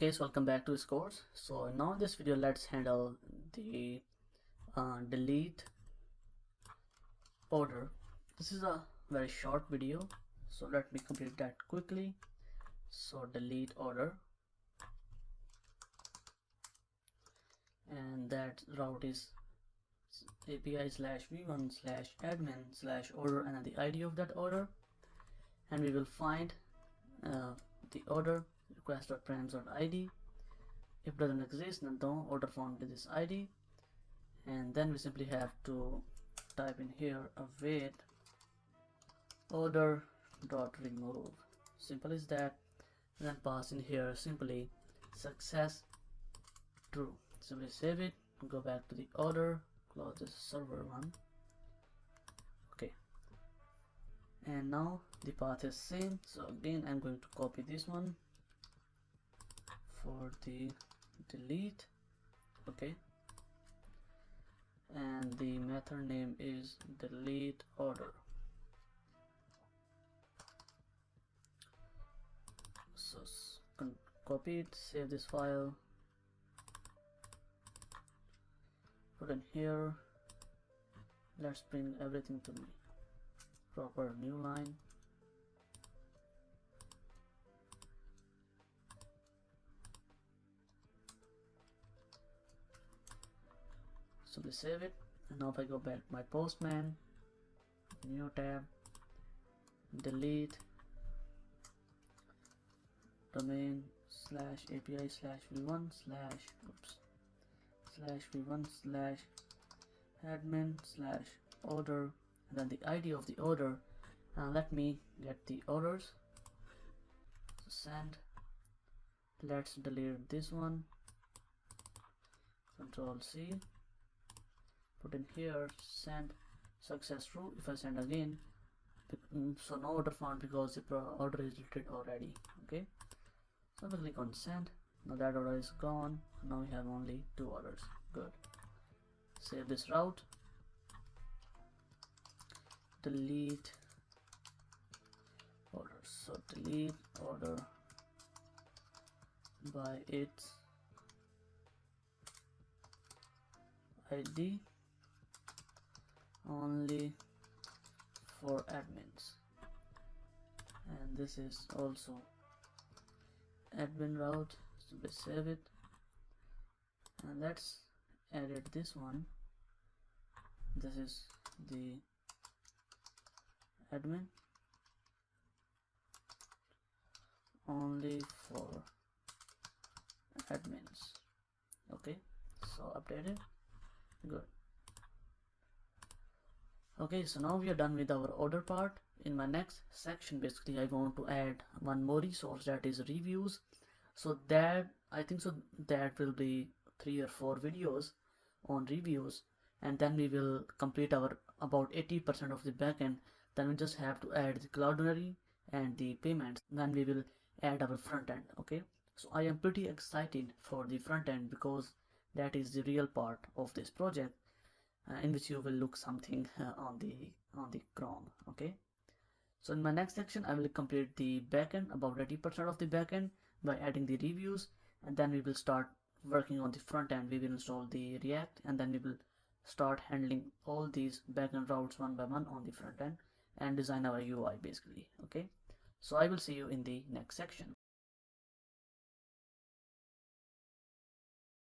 Okay, so welcome back to this course. So now in this video, let's handle the delete order. This is a very short video, so let me complete that quickly. So delete order, and that route is API/v1/admin/order and then the ID of that order, and we will find the order request.params.id. If it doesn't exist, then don't order found with this ID, and then we simply have to type in here await order dot remove. Simple as that. And then pass in here simply success true. Simply save it, go back to the order, close this server one. Okay, and now the path is same. So again, I'm going to copy this one for the delete. Okay, and the method name is delete order. So copy it, save this file, put in here. Let's bring everything to me. Proper new line. Simply save it, and now if I go back to my Postman, new tab, delete domain /API/v1/admin/order, and then the ID of the order. Let me get the orders. So send. Let's delete this one. Control C. Put in here send success true. If I send again, so no order found because the order is deleted already. Okay, so we click on send. Now that order is gone. Now we have only 2 orders. Good. Save this route. Delete order. So delete order by its ID only for admins, and this is also admin route. So we save it, and let's edit this one. This is the admin only for admins. Okay, so updated. Good. Okay, so now we are done with our order part. In my next section, basically I want to add one more resource, that is reviews. So that I think so that will be 3 or 4 videos on reviews, and then we will complete our about 80% of the backend. Then we just have to add the Cloudinary and the payments. Then we will add our front end. Okay, so I am pretty excited for the front end because that is the real part of this project, in which you will look something on the Chrome. Okay, so in my next section I will complete the backend, about 80% of the backend, by adding the reviews, and then we will start working on the front end. We will install the React, and then we will start handling all these backend routes one by one on the front end and design our UI basically. Okay, so I will see you in the next section.